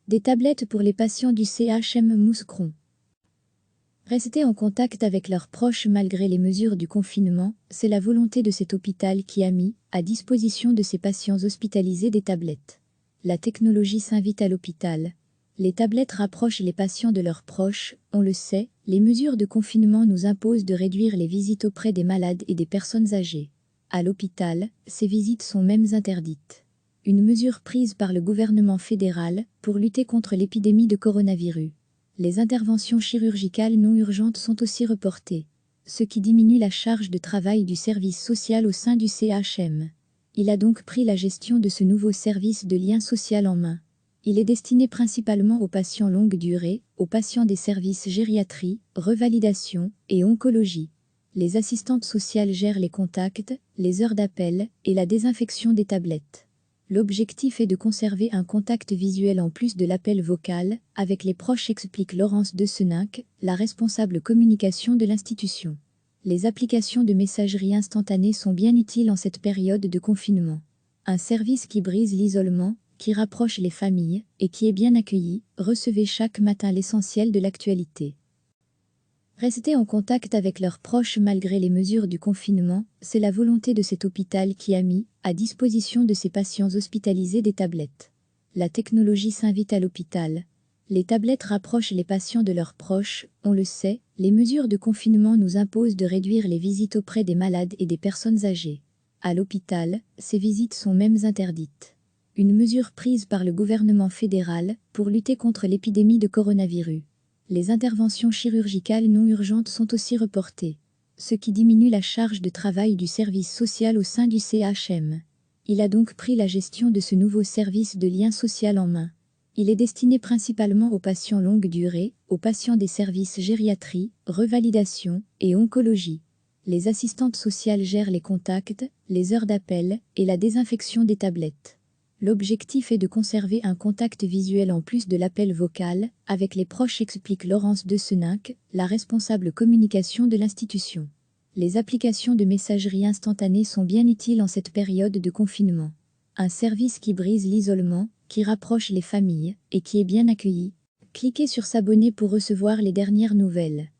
Des tablettes pour les patients du CHM Mouscron. Rester en contact avec leurs proches malgré les mesures du confinement, c'est la volonté de cet hôpital qui a mis à disposition de ses patients hospitalisés des tablettes. La technologie s'invite à l'hôpital. Les tablettes rapprochent les patients de leurs proches, on le sait, les mesures de confinement nous imposent de réduire les visites auprès des malades et des personnes âgées. À l'hôpital, ces visites sont même interdites. Une mesure prise par le gouvernement fédéral pour lutter contre l'épidémie de coronavirus. Les interventions chirurgicales non urgentes sont aussi reportées, ce qui diminue la charge de travail du service social au sein du CHM. Il a donc pris la gestion de ce nouveau service de lien social en main. Il est destiné principalement aux patients longue durée, aux patients des services gériatrie, revalidation et oncologie. Les assistantes sociales gèrent les contacts, les heures d'appel et la désinfection des tablettes. L'objectif est de conserver un contact visuel en plus de l'appel vocal avec les proches, explique Laurence Deseninck, la responsable communication de l'institution. Les applications de messagerie instantanée sont bien utiles en cette période de confinement. Un service qui brise l'isolement, qui rapproche les familles et qui est bien accueilli, recevez chaque matin l'essentiel de l'actualité. Rester en contact avec leurs proches malgré les mesures du confinement, c'est la volonté de cet hôpital qui a mis à disposition de ses patients hospitalisés des tablettes. La technologie s'invite à l'hôpital. Les tablettes rapprochent les patients de leurs proches, on le sait, les mesures de confinement nous imposent de réduire les visites auprès des malades et des personnes âgées. À l'hôpital, ces visites sont même interdites. Une mesure prise par le gouvernement fédéral pour lutter contre l'épidémie de coronavirus. Les interventions chirurgicales non urgentes sont aussi reportées, ce qui diminue la charge de travail du service social au sein du CHM. Il a donc pris la gestion de ce nouveau service de lien social en main. Il est destiné principalement aux patients longue durée, aux patients des services gériatrie, revalidation et oncologie. Les assistantes sociales gèrent les contacts, les heures d'appel et la désinfection des tablettes. L'objectif est de conserver un contact visuel en plus de l'appel vocal avec les proches, explique Laurence Deseninck, la responsable communication de l'institution. Les applications de messagerie instantanée sont bien utiles en cette période de confinement. Un service qui brise l'isolement, qui rapproche les familles et qui est bien accueilli. Cliquez sur s'abonner pour recevoir les dernières nouvelles.